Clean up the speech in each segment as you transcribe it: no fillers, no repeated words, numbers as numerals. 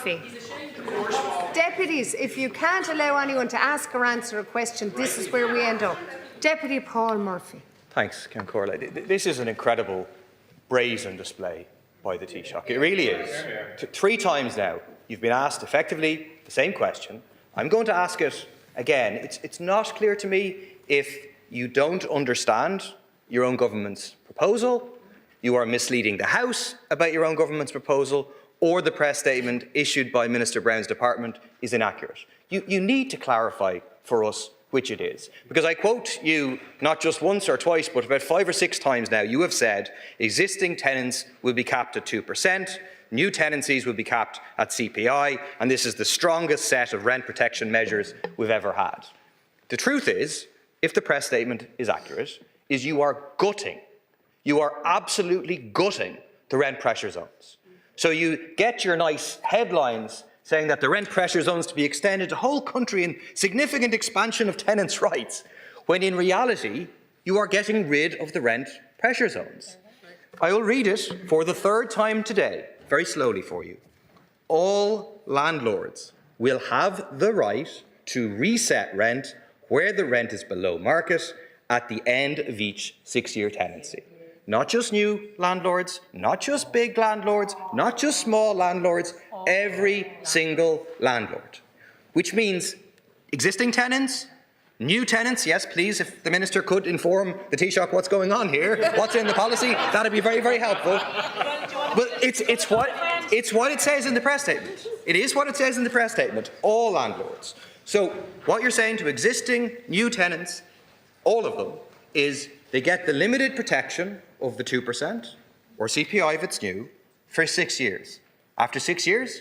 Murphy. Deputies, if you can't allow anyone to ask or answer a question, this is where we end up. Deputy Paul Murphy. Thanks, Cam Corley. This is an incredible brazen display by the Taoiseach. It really is. 3 times now, you've been asked effectively the same question. I'm going to ask it again. It's not clear to me if you don't understand your own government's proposal, you are misleading the House about your own government's proposal, or the press statement issued by Minister Brown's department is inaccurate. You need to clarify for us which it is. Because I quote you not just once or twice, but about 5 or 6 times now, you have said existing tenants will be capped at 2%, new tenancies will be capped at CPI, and this is the strongest set of rent protection measures we've ever had. The truth is, if the press statement is accurate, is you are gutting, you are absolutely gutting the rent pressure zones. So you get your nice headlines saying that the rent pressure zones to be extended to the whole country and significant expansion of tenants' rights, when in reality you are getting rid of the rent pressure zones. I will read it for the 3rd time today, very slowly for you. All landlords will have the right to reset rent where the rent is below market at the end of each 6-year tenancy. Not just new landlords, not just big landlords, not just small landlords, every single landlord. Which means existing tenants, new tenants, yes please, if the Minister could inform the Taoiseach what's going on here, what's in the policy, that would be very, very helpful. But it's what it says in the press statement. It is what it says in the press statement, all landlords. So what you're saying to existing, new tenants, all of them, is they get the limited protection of the 2%, or CPI if it's new, for 6 years. After 6 years,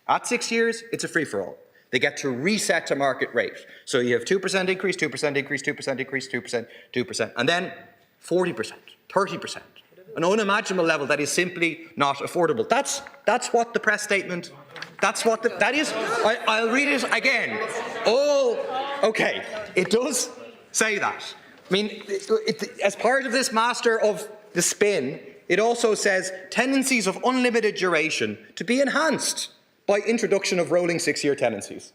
at 6 years, it's a free-for-all. They get to reset to market rate. So you have 2% increase, 2% increase, 2% increase, 2%, 2%, and then 40%, 30%. An unimaginable level that is simply not affordable. That's what the press statement, that is. I'll read it again. Okay, it does say that. I mean, as part of this master of the spin, it also says tenancies of unlimited duration to be enhanced by introduction of rolling 6-year tenancies.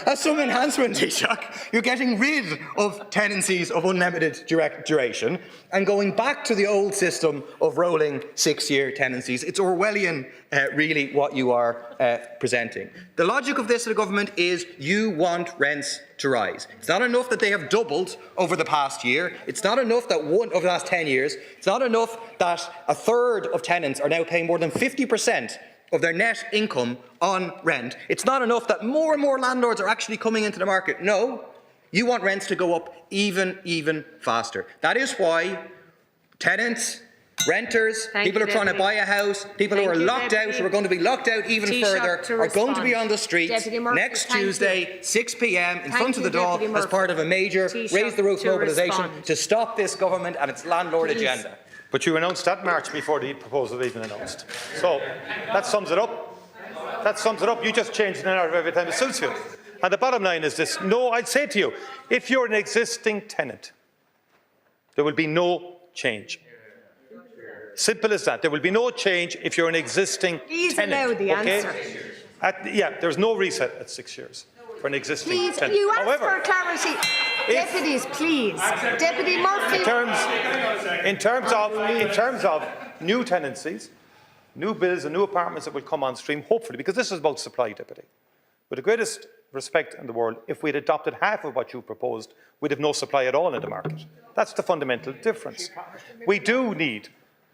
That's some enhancement, Taoiseach. You're getting rid of tenancies of unlimited duration and going back to the old system of rolling 6-year tenancies. It's Orwellian, really, what you are presenting. The logic of this, the government, is you want rents to rise. It's not enough that they have doubled over the past year. It's not enough that over the last 10 years. It's not enough that a third of tenants are now paying more than 50% of their net income on rent. It's not enough that more and more landlords are actually coming into the market. No, you want rents to go up even faster. That is why tenants, renters, people who are trying to buy a house, people who are locked out, who are going to be locked out even further, are going to be on the streets next Tuesday, 6 p.m. in front of the Dáil as part of a major raise the roof mobilisation to stop this government and its landlord agenda. But you announced that March before the proposal was even announced. So that sums it up. That sums it up. You just change the narrative every time it suits you. And the bottom line is this. No, I'd say to you, if you're an existing tenant, there will be no change. Simple as that. There will be no change if you're an existing tenant. Allow the answer. Yeah, there's no reset at 6 years for an existing tenant. You asked for clarity. Deputies, please. Deputy Murphy. In terms of new tenancies, new bills and new apartments that will come on stream, hopefully, because this is about supply, Deputy. With the greatest respect in the world, if we'd adopted half of what you proposed, we'd have no supply at all in the market. That's the fundamental difference. We do need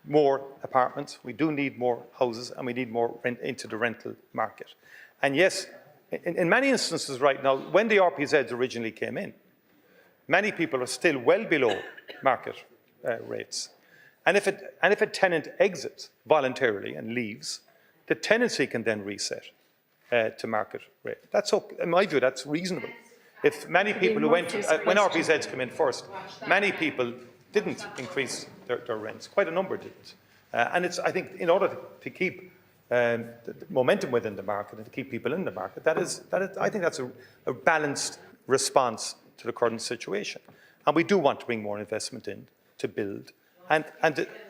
more apartments, we do need more houses, and we need more rent into the rental market. And yes, in many instances right now, when the RPZs originally came in, many people are still well below market rates. And if a tenant exits voluntarily and leaves, the tenancy can then reset to market rate. That's okay. In my view, that's reasonable. If many people who went, when RPZs came in first, many people didn't increase their rents. Quite a number didn't. And I think in order to keep the momentum within the market and to keep people in the market, I think that's a balanced response to the current situation. And we do want to bring more investment in to build.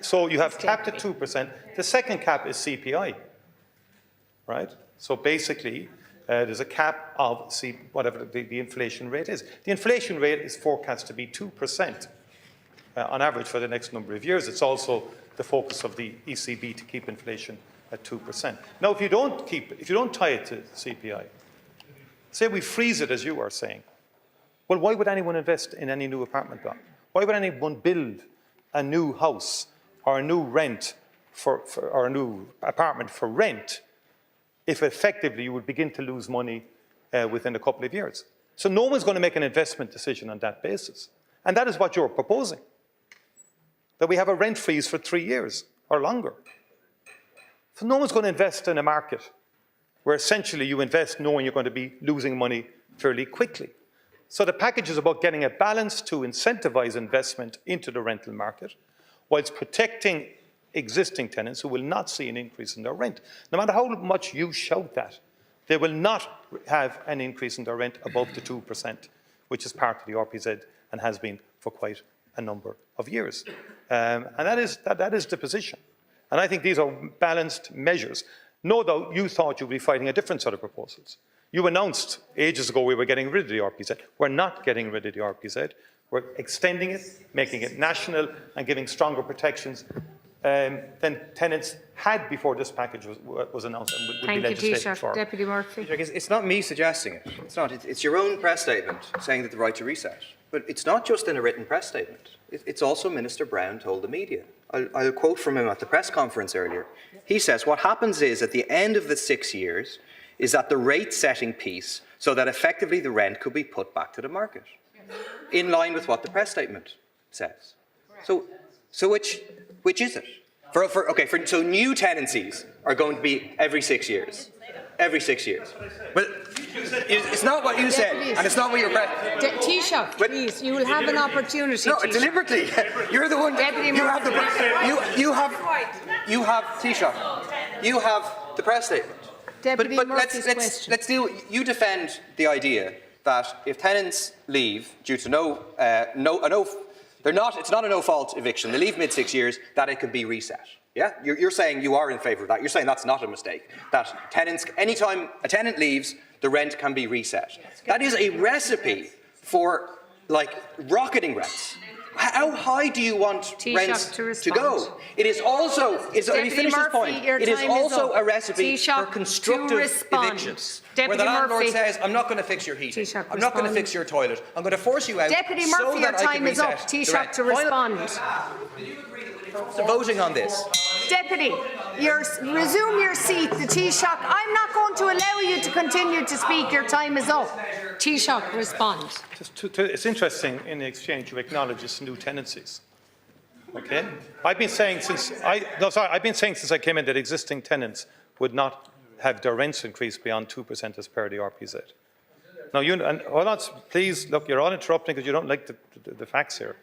So you have capped at 2%. The second cap is CPI. right? So basically, there's a cap of whatever the inflation rate is. The inflation rate is forecast to be 2% on average for the next number of years. It's also the focus of the ECB to keep inflation at 2%. Now, if you don't tie it to CPI, say we freeze it, as you are saying, well, why would anyone invest in any new apartment block? Why would anyone build a new house or a new or a new apartment for rent if effectively you would begin to lose money within a couple of years? So no one's going to make an investment decision on that basis. And that is what you're proposing, that we have a rent freeze for 3 years or longer. So no one's going to invest in a market where essentially you invest knowing you're going to be losing money fairly quickly. So the package is about getting a balance to incentivise investment into the rental market whilst protecting existing tenants who will not see an increase in their rent. No matter how much you shout that, they will not have an increase in their rent above the 2%, which is part of the RPZ and has been for quite a number of years. And that is the position. And I think these are balanced measures. No doubt you thought you'd be fighting a different set of proposals. You announced ages ago we were getting rid of the RPZ. We're not getting rid of the RPZ. We're extending it, making it national and giving stronger protections than tenants had before this package was announced and would be legislated for. Deputy Murphy. It's not me suggesting it. It's not. It's your own press statement saying that the right to reset. But it's not just in a written press statement. It's also Minister Brown told the media. I'll quote from him at the press conference earlier. He says, what happens is at the end of the 6 years is that the rate setting piece so that effectively the rent could be put back to the market in line with what the press statement says. So which is it? So new tenancies are going to be every 6 years. Every 6 years. Well, it's not what you said, and it's not what your Taoiseach, please, you will have an opportunity. No, deliberately. You're the one. Deputy you have the. You have Taoiseach. You have the press statement. Deputy but Murphy's let's deal. You defend the idea that if tenants leave due to it's not a no-fault eviction. They leave mid-6 years, that it could be reset. Yeah, you're saying you are in favour of that. You're saying that's not a mistake. That tenants, anytime a tenant leaves, the rent can be reset. That is a recipe for rocketing rents. How high do you want rents to go? It is also. Let me finish this point. It is also a recipe for constructive evictions, where the landlord says, "I'm not going to fix your heating. I'm not going to fix your toilet. I'm going to force you out." Deputy Murphy, your time is up. Taoiseach to respond. Voting on this. Deputy, resume your seat. The Taoiseach, I'm not going to allow you to continue to speak. Your time is up. Taoiseach, respond. It's interesting in the exchange you acknowledge it's new tenancies. Okay, I've been saying since I came in that existing tenants would not have their rents increased beyond 2% as per the RPZ. Now, hold on, please look. You're all interrupting because you don't like the facts here.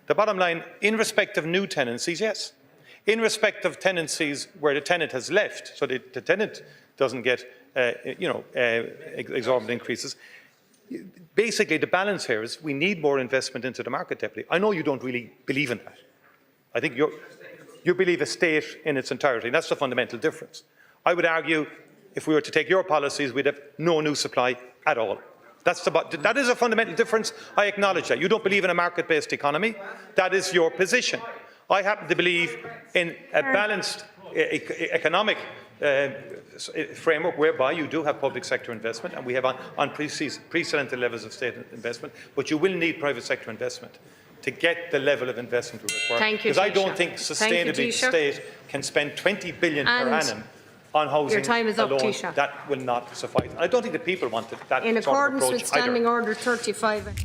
The bottom line, in respect of new tenancies, yes. In respect of tenancies where the tenant has left, so the tenant doesn't get exorbitant increases. Basically, the balance here is we need more investment into the market, Deputy. I know you don't really believe in that. I think you believe a state in its entirety. That's the fundamental difference. I would argue if we were to take your policies, we'd have no new supply at all. That is a fundamental difference. I acknowledge that. You don't believe in a market-based economy. That is your position. I happen to believe in a balanced economic framework whereby you do have public sector investment, and we have unprecedented levels of state investment, but you will need private sector investment to get the level of investment we require. Thank you, because I don't think sustainably the state can spend 20 billion per annum on housing your time is up, alone. Taoiseach. That will not suffice. I don't think the people want that in sort of approach accordance with Standing either. Order 35.